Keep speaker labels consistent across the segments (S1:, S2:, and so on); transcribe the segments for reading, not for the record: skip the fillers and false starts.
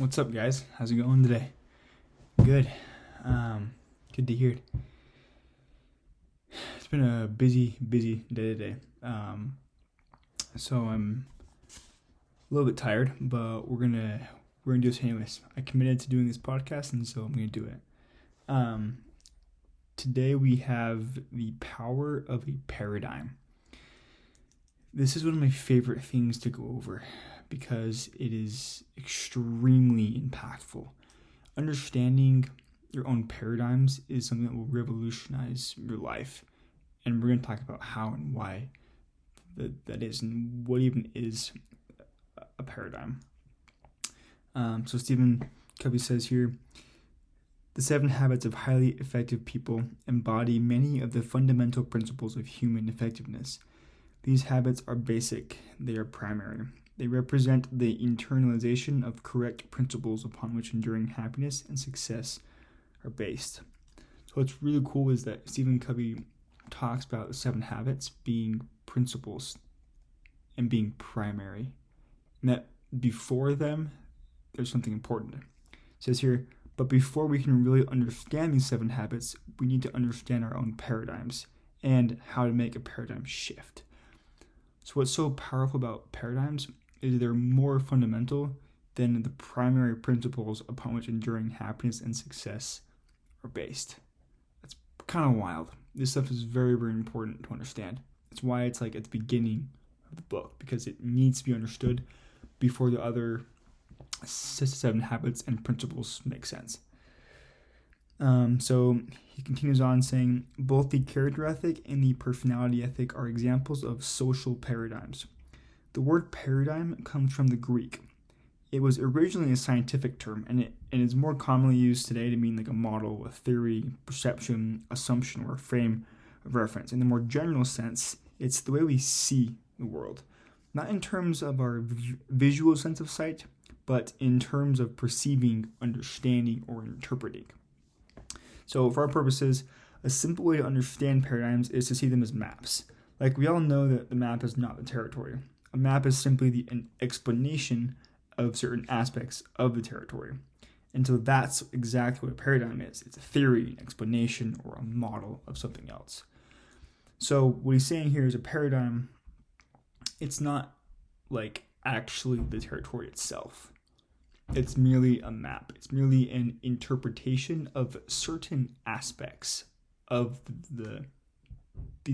S1: What's up, guys? How's it going today? Good. Good to hear it. It's been a busy day today. So I'm a little bit tired, but we're gonna do this anyways. I committed to doing this podcast, and so I'm gonna do it. Today we have the power of a paradigm. This is one of my favorite things to go over because it is extremely impactful. Understanding your own paradigms is something that will revolutionize your life. And we're going to talk about how and why that is and what even is a paradigm. So Stephen Covey says here, the 7 habits of highly effective people embody many of the fundamental principles of human effectiveness. These habits are basic, they are primary. They represent the internalization of correct principles upon which enduring happiness and success are based. So what's really cool is that Stephen Covey talks about the 7 habits being principles and being primary. And that before them, there's something important. It says here, but before we can really understand these 7 habits, we need to understand our own paradigms and how to make a paradigm shift. So what's so powerful about paradigms is they're more fundamental than the primary principles upon which enduring happiness and success are based. That's kind of wild. This stuff is very, very important to understand. That's why it's like at the beginning of the book, because it needs to be understood before the other 7 habits and principles make sense. So he continues on saying, both the character ethic and the personality ethic are examples of social paradigms. The word paradigm comes from the Greek. It was originally a scientific term, and it is more commonly used today to mean like a model, a theory, perception, assumption, or a frame of reference. In the more general sense, it's the way we see the world. Not in terms of our visual sense of sight, but in terms of perceiving, understanding, or interpreting. So for our purposes, a simple way to understand paradigms is to see them as maps. Like we all know that the map is not the territory. A map is simply an explanation of certain aspects of the territory. And so that's exactly what a paradigm is. It's a theory, an explanation, or a model of something else. So what he's saying here is a paradigm, it's not like actually the territory itself. It's merely a map. It's merely an interpretation of certain aspects of the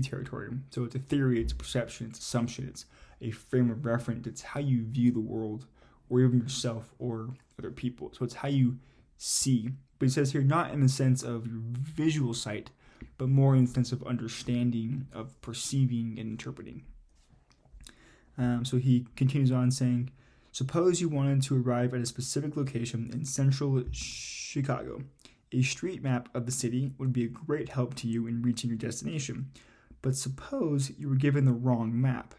S1: territory. So it's a theory, it's a perception, it's assumption, it's a frame of reference. It's how you view the world, or even yourself or other people. So it's how you see. But he says here, not in the sense of your visual sight, but more in the sense of understanding, of perceiving and interpreting. So he continues on saying, suppose you wanted to arrive at a specific location in central Chicago. A street map of the city would be a great help to you in reaching your destination. But suppose you were given the wrong map.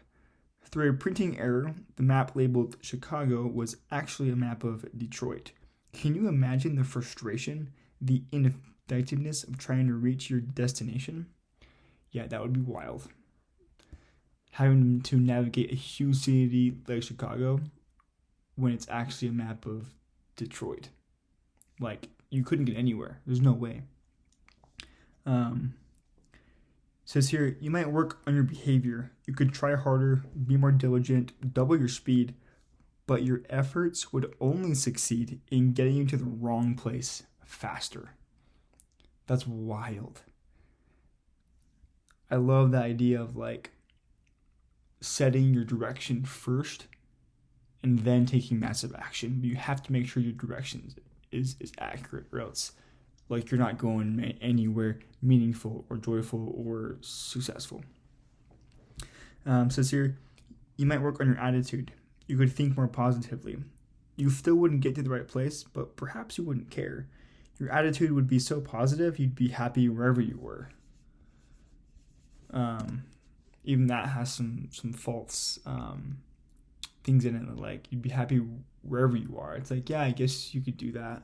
S1: Through a printing error, the map labeled Chicago was actually a map of Detroit. Can you imagine the frustration, the ineffectiveness of trying to reach your destination? Yeah, that would be wild. Having to navigate a huge city like Chicago when it's actually a map of Detroit. Like, you couldn't get anywhere. There's no way. Says here, you might work on your behavior. You could try harder, be more diligent, double your speed, but your efforts would only succeed in getting you to the wrong place faster. That's wild. I love the idea of like setting your direction first and then taking massive action. You have to make sure your direction is accurate, or else like you're not going anywhere meaningful or joyful or successful. Says here, you might work on your attitude. You could think more positively. You still wouldn't get to the right place, but perhaps you wouldn't care. Your attitude would be so positive, you'd be happy wherever you were. Even that has some false things in it. Like, you'd be happy wherever you are. It's like, yeah, I guess you could do that.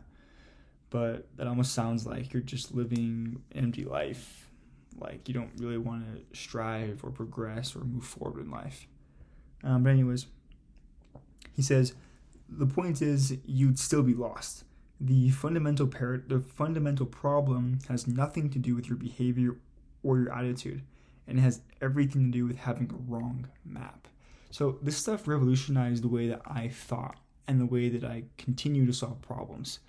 S1: But that almost sounds like you're just living an empty life. Like, you don't really want to strive or progress or move forward in life. But anyways, he says, the point is, you'd still be lost. The fundamental problem has nothing to do with your behavior or your attitude, and it has everything to do with having a wrong map. So this stuff revolutionized the way that I thought and the way that I continue to solve problems.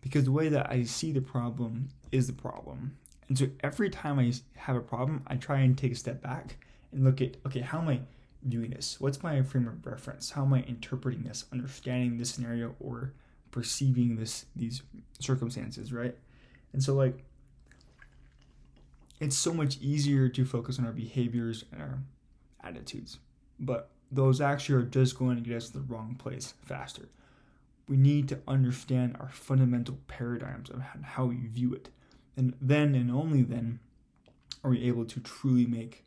S1: Because the way that I see the problem is the problem. And so every time I have a problem, I try and take a step back and look at, okay, how am I viewing this? What's my frame of reference? How am I interpreting this, understanding this scenario, or perceiving these circumstances, right? And so like, it's so much easier to focus on our behaviors and our attitudes, but those actually are just going to get us to the wrong place faster. We need to understand our fundamental paradigms of how we view it. And then and only then are we able to truly make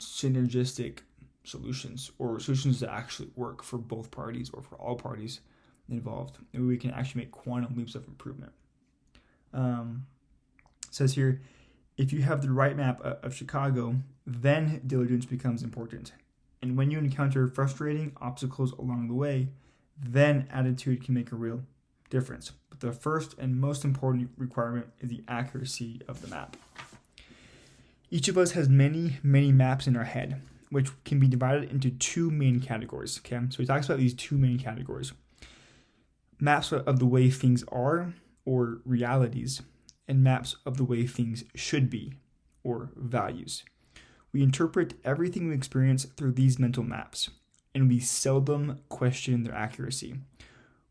S1: synergistic solutions, or solutions that actually work for both parties or for all parties involved. And we can actually make quantum leaps of improvement. It says here, if you have the right map of Chicago, then diligence becomes important. And when you encounter frustrating obstacles along the way, then attitude can make a real difference. But the first and most important requirement is the accuracy of the map. Each of us has many, many maps in our head, which can be divided into two main categories. Okay, so he talks about these two main categories. Maps of the way things are, or realities, and maps of the way things should be, or values. We interpret everything we experience through these mental maps, and we seldom question their accuracy.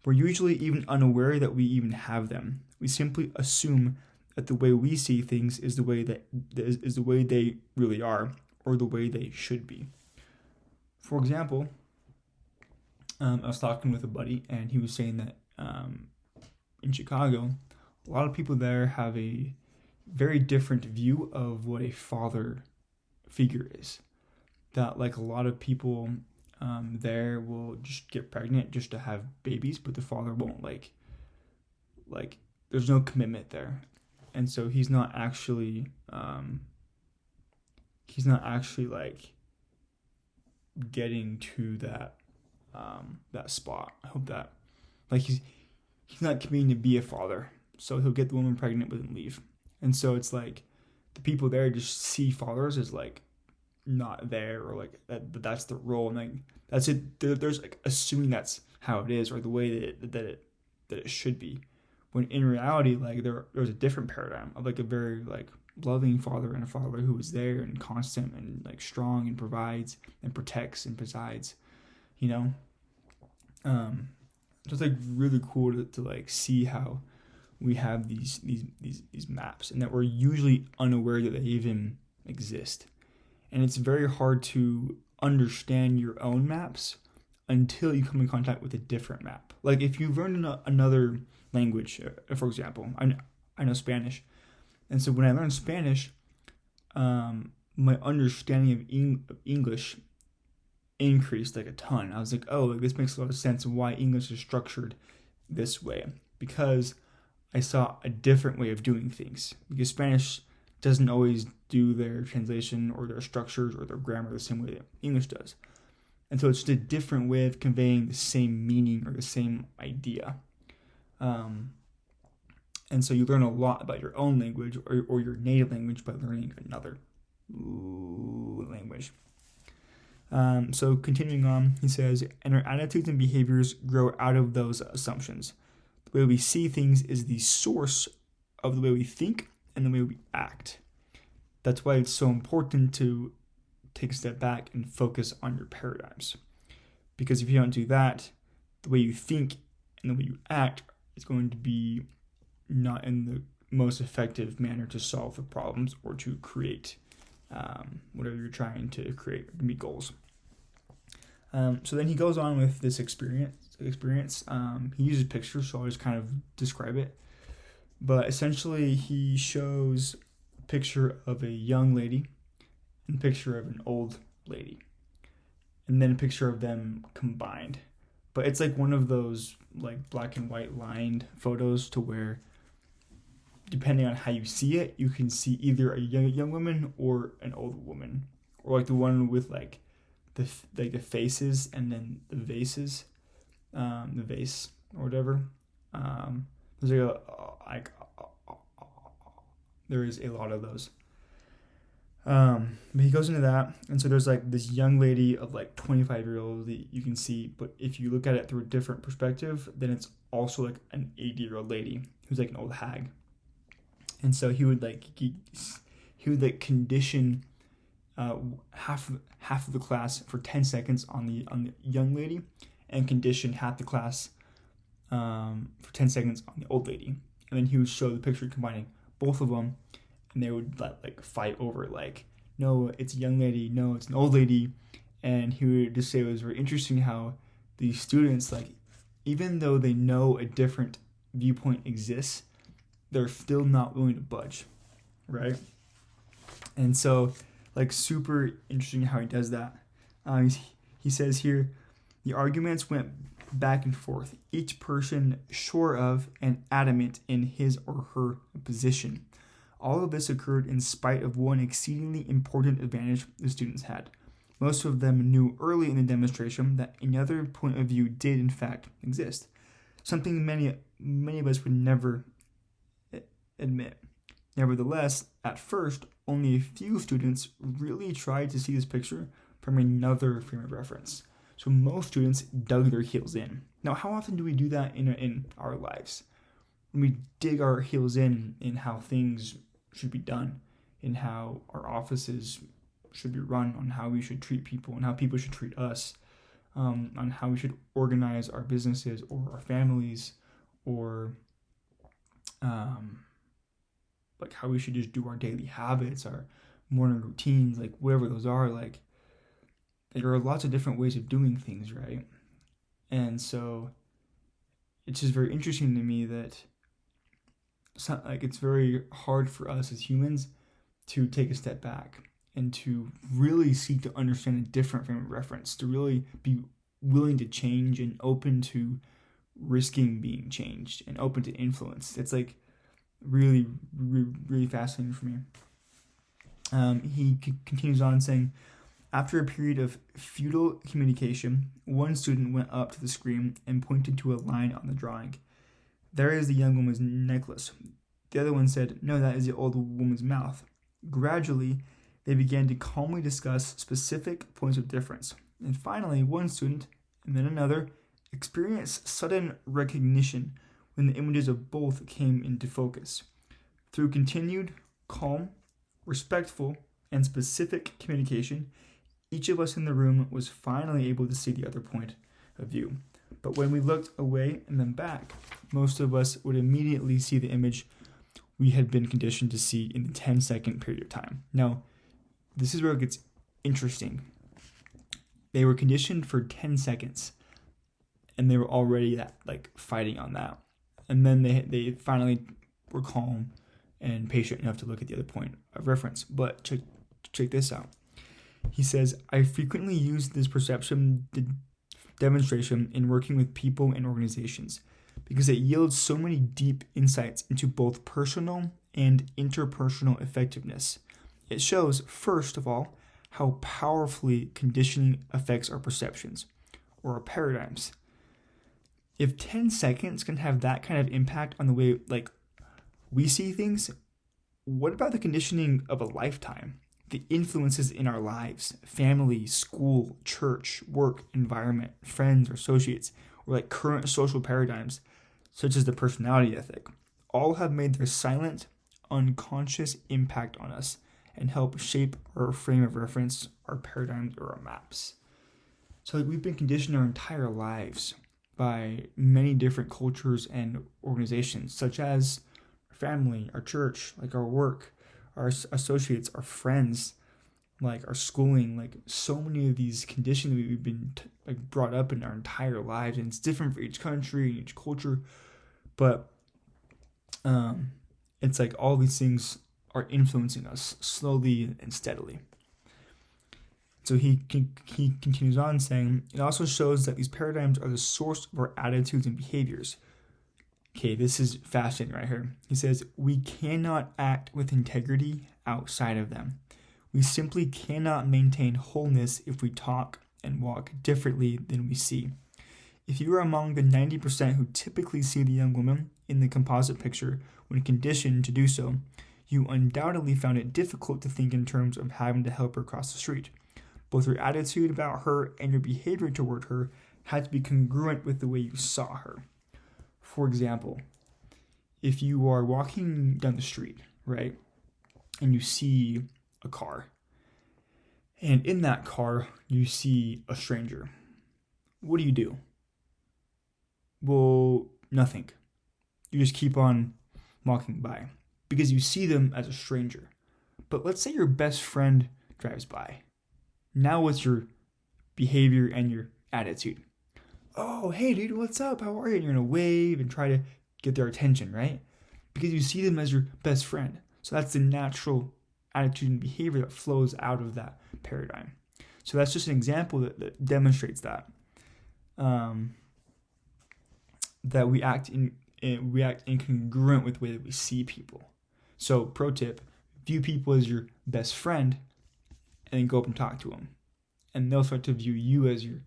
S1: We're usually even unaware that we even have them. We simply assume that the way we see things is the way they really are, or the way they should be. For example, I was talking with a buddy, and he was saying that in Chicago, a lot of people there have a very different view of what a father figure is. That like a lot of people there will just get pregnant just to have babies, but the father won't like there's no commitment there. And so he's not actually like getting to that spot. I hope that like he's not committing to be a father. So he'll get the woman pregnant but then leave. And so it's like the people there just see fathers as like not there, or like that's the role, and like that's it. There's like assuming that's how it is, or the way that it should be. When in reality, like there's a different paradigm of like a very like loving father, and a father who is there and constant and like strong and provides and protects and presides, you know. So it's like really cool to like see how we have these maps, and that we're usually unaware that they even exist. And it's very hard to understand your own maps until you come in contact with a different map. Like if you've learned another language, for example, I know Spanish. And so when I learned Spanish, my understanding of English increased like a ton. I was like, oh, like this makes a lot of sense of why English is structured this way. Because I saw a different way of doing things. Because Spanish doesn't always do their translation or their structures or their grammar the same way that English does. And so it's just a different way of conveying the same meaning or the same idea. And so you learn a lot about your own language or your native language by learning another language. So continuing on, he says, and our attitudes and behaviors grow out of those assumptions. The way we see things is the source of the way we think and the way we act. That's why it's so important to take a step back and focus on your paradigms. Because if you don't do that, the way you think and the way you act is going to be not in the most effective manner to solve the problems or to create whatever you're trying to create or meet goals. So then he goes on with this experience. He uses pictures, so I'll just kind of describe it. But essentially, he shows a picture of a young lady and a picture of an old lady, and then a picture of them combined. But it's like one of those like black and white lined photos to where, depending on how you see it, you can see either a young woman or an old woman, or like the one with like the faces and then the vases, the vase or whatever. There's there is a lot of those. But he goes into that, and so there's like this young lady of like 25-year-old that you can see, but if you look at it through a different perspective, then it's also like an 80-year-old lady who's like an old hag. And so he would condition half of the class for 10 seconds on the young lady, and condition half the class for 10 seconds on the old lady. And then he would show the picture combining both of them, and they would like fight over it, like, no, it's a young lady, no, it's an old lady. And he would just say it was very interesting how the students, like, even though they know a different viewpoint exists, they're still not willing to budge, right? And so, like, super interesting how he does that. He says here, the arguments went back and forth, each person sure of and adamant in his or her position. All of this occurred in spite of one exceedingly important advantage the students had. Most of them knew early in the demonstration that another point of view did in fact exist, something many of us would never admit. Nevertheless, at first, only a few students really tried to see this picture from another frame of reference. So most students dug their heels in. Now, how often do we do that in our lives? When we dig our heels in how things should be done, in how our offices should be run, on how we should treat people and how people should treat us, on how we should organize our businesses or our families, or like how we should just do our daily habits, our morning routines, like whatever those are. Like, there are lots of different ways of doing things, right? And so it's just very interesting to me that it's very hard for us as humans to take a step back and to really seek to understand a different frame of reference, to really be willing to change and open to risking being changed and open to influence. It's like really, really, really fascinating for me. He continues on saying, after a period of futile communication, one student went up to the screen and pointed to a line on the drawing. There is the young woman's necklace. The other one said, no, that is the old woman's mouth. Gradually, they began to calmly discuss specific points of difference. And finally, one student, and then another, experienced sudden recognition when the images of both came into focus. Through continued, calm, respectful, and specific communication, each of us in the room was finally able to see the other point of view. But when we looked away and then back, most of us would immediately see the image we had been conditioned to see in the 10-second period of time. Now, this is where it gets interesting. They were conditioned for 10 seconds, and they were already fighting on that. And then they finally were calm and patient enough to look at the other point of reference. But check this out. He says, I frequently use this perception demonstration in working with people and organizations because it yields so many deep insights into both personal and interpersonal effectiveness. It shows, first of all, how powerfully conditioning affects our perceptions or our paradigms. If 10 seconds can have that kind of impact on the way we see things, what about the conditioning of a lifetime? The influences in our lives, family, school, church, work, environment, friends or associates, or current social paradigms, such as the personality ethic, all have made their silent, unconscious impact on us and help shape our frame of reference, our paradigms, or our maps. So we've been conditioned our entire lives by many different cultures and organizations, such as our family, our church, our work, our associates, our friends, our schooling, so many of these conditions we've been brought up in our entire lives, and it's different for each country and each culture, but it's all these things are influencing us slowly and steadily. So he continues on saying, it also shows that these paradigms are the source of our attitudes and behaviors. Okay, this is fascinating right here. He says, we cannot act with integrity outside of them. We simply cannot maintain wholeness if we talk, and walk differently than we see. If you are among the 90% who typically see the young woman in the composite picture when conditioned to do so, you undoubtedly found it difficult to think in terms of having to help her cross the street. Both your attitude about her and your behavior toward her had to be congruent with the way you saw her. For example, if you are walking down the street, right, and you see a car, and in that car you see a stranger, what do? Well, nothing. You just keep on walking by because you see them as a stranger. But let's say your best friend drives by. Now what's your behavior and your attitude? Oh, hey dude, what's up? How are you? And you're going to wave and try to get their attention, right? Because you see them as your best friend. So that's the natural attitude and behavior that flows out of that paradigm. So that's just an example that demonstrates that. That we act incongruent with the way that we see people. So, pro tip, view people as your best friend and then go up and talk to them. And they'll start to view you as your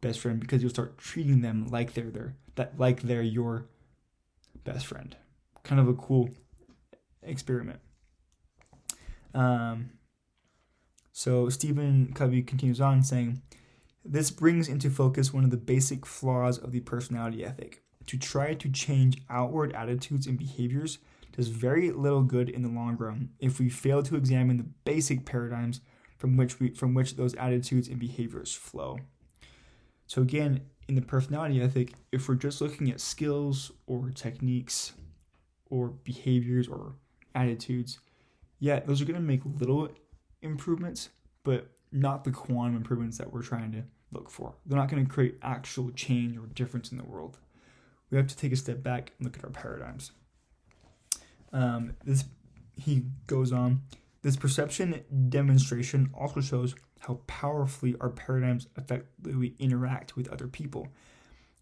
S1: best friend because you'll start treating them like they're your best friend. Kind of a cool experiment. So Stephen Covey continues on saying, this brings into focus one of the basic flaws of the personality ethic. To try to change outward attitudes and behaviors does very little good in the long run if we fail to examine the basic paradigms from which those attitudes and behaviors flow. So again, in the personality ethic, if we're just looking at skills or techniques or behaviors or attitudes, yeah, those are going to make little improvements, but not the quantum improvements that we're trying to look for. They're not going to create actual change or difference in the world. We have to take a step back and look at our paradigms. He goes on, this perception demonstration also shows how powerfully our paradigms affect the way we interact with other people.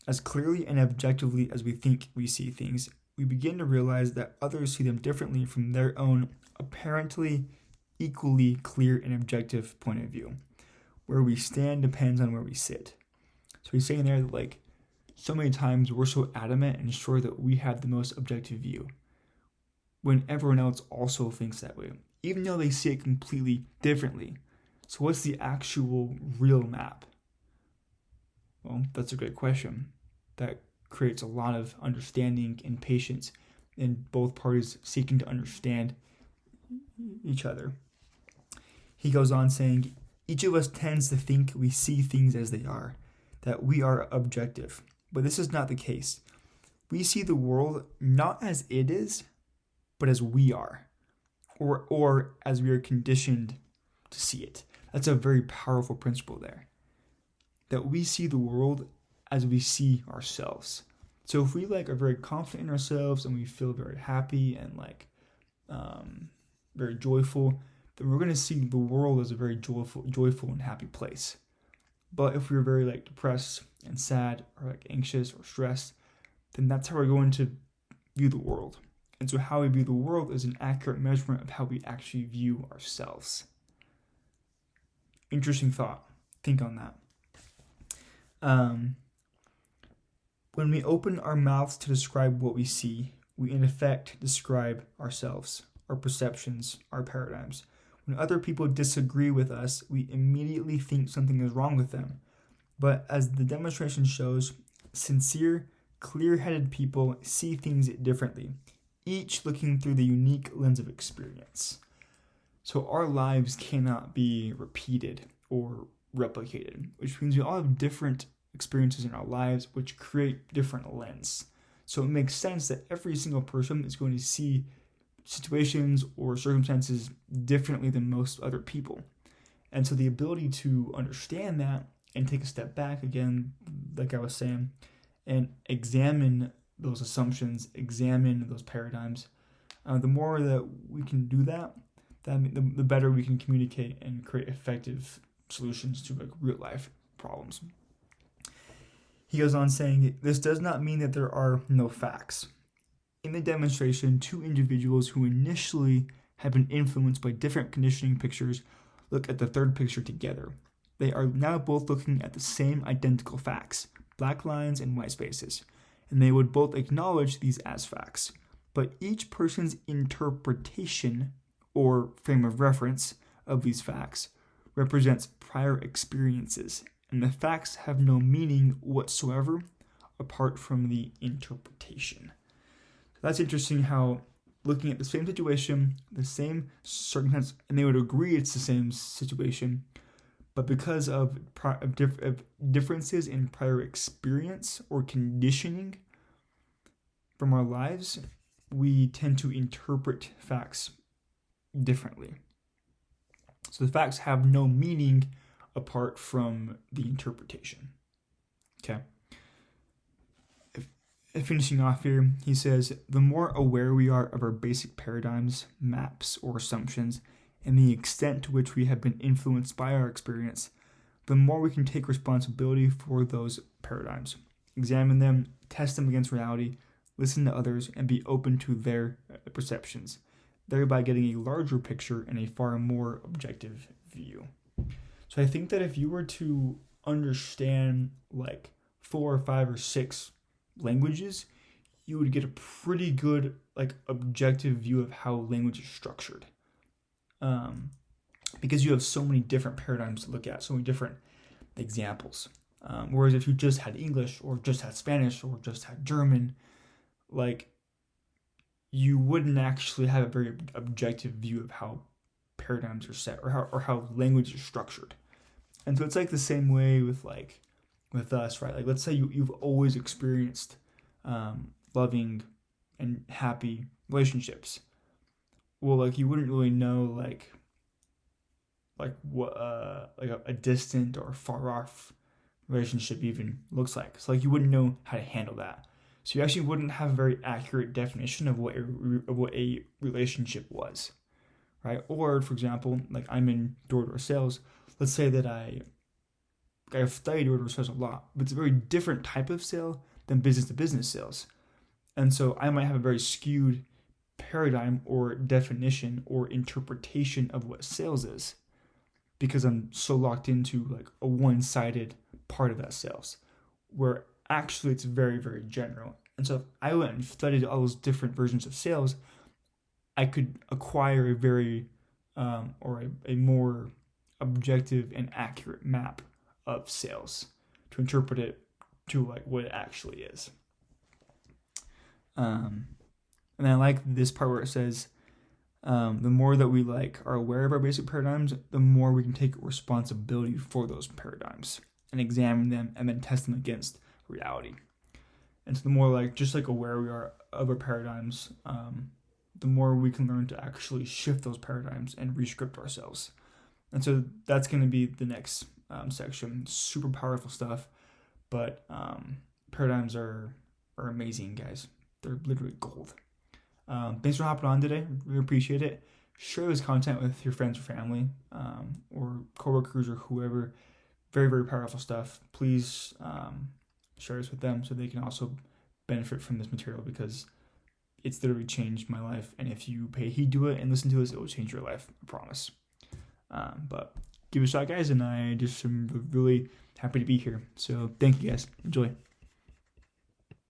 S1: As clearly and objectively as we think we see things, we begin to realize that others see them differently from their own apparently equally clear and objective point of view. Where we stand depends on where we sit. So he's saying there that so many times we're so adamant and sure that we have the most objective view when everyone else also thinks that way, even though they see it completely differently. So what's the actual real map? Well, that's a great question. That creates a lot of understanding and patience in both parties seeking to understand each other. He goes on saying, each of us tends to think we see things as they are, that we are objective. But this is not the case. We see the world not as it is, but as we are, or as we are conditioned to see it. That's a very powerful principle there. That we see the world as we see ourselves. So if we are very confident in ourselves and we feel very happy and very joyful, then we're going to see the world as a very joyful and happy place. But if we're very depressed and sad or anxious or stressed, then that's how we're going to view the world. And so how we view the world is an accurate measurement of how we actually view ourselves. Interesting thought. Think on that. When we open our mouths to describe what we see, we in effect describe ourselves, our perceptions, our paradigms. When other people disagree with us, we immediately think something is wrong with them. But as the demonstration shows, sincere, clear-headed people see things differently, each looking through the unique lens of experience. So our lives cannot be repeated or replicated, which means we all have different experiences in our lives which create different lens. So it makes sense that every single person is going to see situations or circumstances differently than most other people. And so the ability to understand that and take a step back, again, like I was saying, and examine those assumptions, examine those paradigms, the more that we can do that, the better we can communicate and create effective solutions to real life problems. He goes on saying, this does not mean that there are no facts. In the demonstration, two individuals who initially had been influenced by different conditioning pictures look at the third picture together. They are now both looking at the same identical facts, black lines and white spaces, and they would both acknowledge these as facts. But each person's interpretation or frame of reference of these facts represents prior experiences, and the facts have no meaning whatsoever apart from the interpretation. So that's interesting how looking at the same situation, the same circumstance, and they would agree it's the same situation, but because of differences in prior experience or conditioning from our lives, we tend to interpret facts differently. So the facts have no meaning apart from the interpretation. Okay. Finishing off here, he says, the more aware we are of our basic paradigms, maps, or assumptions, and the extent to which we have been influenced by our experience, the more we can take responsibility for those paradigms, examine them, test them against reality, listen to others, and be open to their perceptions, thereby getting a larger picture and a far more objective view. So I think that if you were to understand like 4 or 5 or 6 languages, you would get a pretty good like objective view of how language is structured, because you have so many different paradigms to look at, so many different examples, whereas if you just had English or just had Spanish or just had German, like you wouldn't actually have a very objective view of how paradigms are set or how language is structured. And so it's like the same way with us, right? Like let's say you've always experienced loving and happy relationships. Well, like you wouldn't really know like what like a distant or far off relationship even looks like. So like you wouldn't know how to handle that. So you actually wouldn't have a very accurate definition of what a relationship was, right? Or for example, like I'm in door-to-door sales. Let's say that I've studied door-to-door sales a lot, but it's a very different type of sale than business-to-business sales. And so I might have a very skewed paradigm or definition or interpretation of what sales is because I'm so locked into like a one-sided part of that sales, where actually it's very, very general. And so if I went and studied all those different versions of sales, I could acquire a very or a more objective and accurate map of sales to interpret it to like what it actually is. And I like this part where it says, the more that we like are aware of our basic paradigms, the more we can take responsibility for those paradigms and examine them and then test them against reality. And so the more like just like aware we are of our paradigms, the more we can learn to actually shift those paradigms and rescript ourselves. And so that's going to be the next section. Super powerful stuff, but paradigms are amazing, guys. They're literally gold. Thanks for hopping on today. Really appreciate it. Share this content with your friends or family, or coworkers or whoever. Very, very powerful stuff. Please share this with them so they can also benefit from this material, because it's literally changed my life. And if you pay heed to it and listen to this, it will change your life. I promise. But give it a shot, guys. And I just am really happy to be here. So thank you, guys. Enjoy.